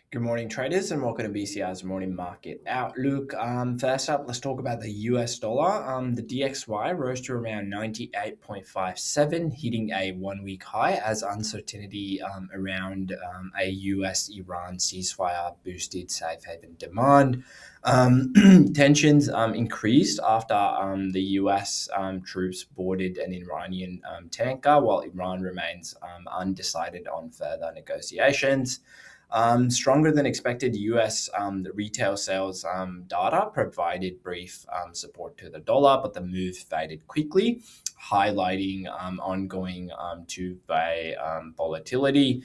Good morning, traders, and welcome to BCR's morning market outlook. First up, let's talk about the US dollar. The DXY rose to around 98.57, hitting a 1 week high as uncertainty around a US Iran ceasefire boosted safe haven demand. Tensions increased after the US troops boarded an Iranian tanker, while Iran remains undecided on further negotiations. Stronger than expected US retail sales data provided brief support to the dollar, but the move faded quickly, highlighting ongoing two-way volatility.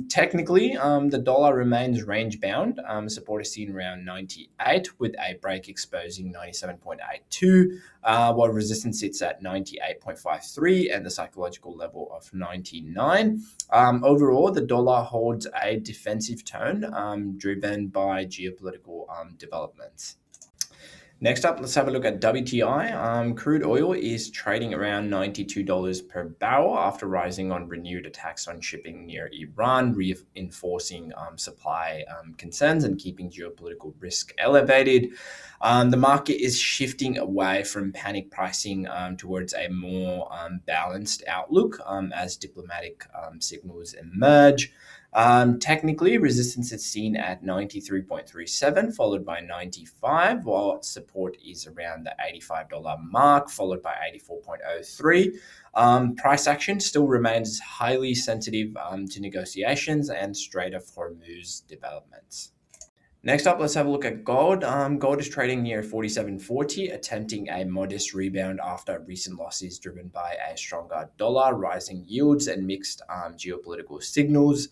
Technically, the dollar remains range bound. Support is seen around 98, with a break exposing 97.82, while resistance sits at 98.53 and the psychological level of 99. Overall, the dollar holds a defensive tone, driven by geopolitical developments. Next up, let's have a look at WTI. Crude oil is trading around $92 per barrel after rising on renewed attacks on shipping near Iran, reinforcing supply concerns and keeping geopolitical risk elevated. The market is shifting away from panic pricing towards a more balanced outlook as diplomatic signals emerge. Technically, resistance is seen at 93.37, followed by 95, while support is around the $85 mark, followed by 84.03. Price action still remains highly sensitive to negotiations and Strait of Hormuz developments. Next up, let's have a look at gold. Gold is trading near 47.40, attempting a modest rebound after recent losses driven by a stronger dollar, rising yields, and mixed geopolitical signals.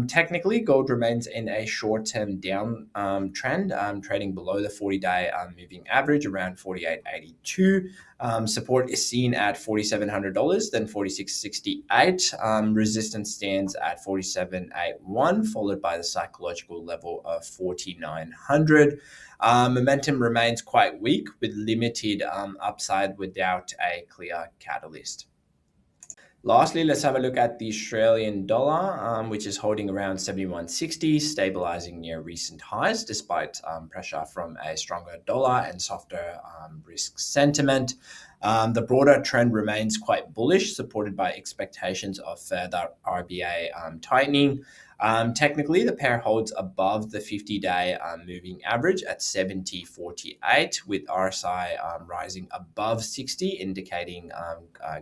Technically, gold remains in a short-term down trend, trading below the 40-day moving average around 48.82. Support is seen at $4,700, then 46.68. Resistance stands at 47.81, followed by the psychological level of 4900. Momentum remains quite weak, with limited upside without a clear catalyst. Lastly, let's have a look at the Australian dollar, which is holding around 71.60, stabilizing near recent highs despite pressure from a stronger dollar and softer risk sentiment. The broader trend remains quite bullish, supported by expectations of further RBA tightening. Technically, the pair holds above the 50-day moving average at 70.48, with RSI rising above 60, indicating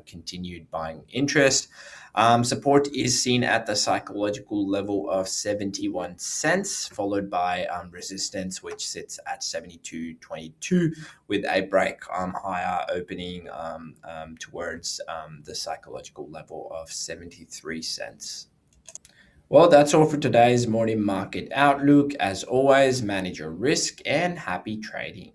continued buying interest. Support is seen at the psychological level of 71 cents, followed by resistance, which sits at 72.22, with a break higher opening towards the psychological level of 73 cents. Well, that's all for today's morning market outlook. As always, manage your risk and happy trading.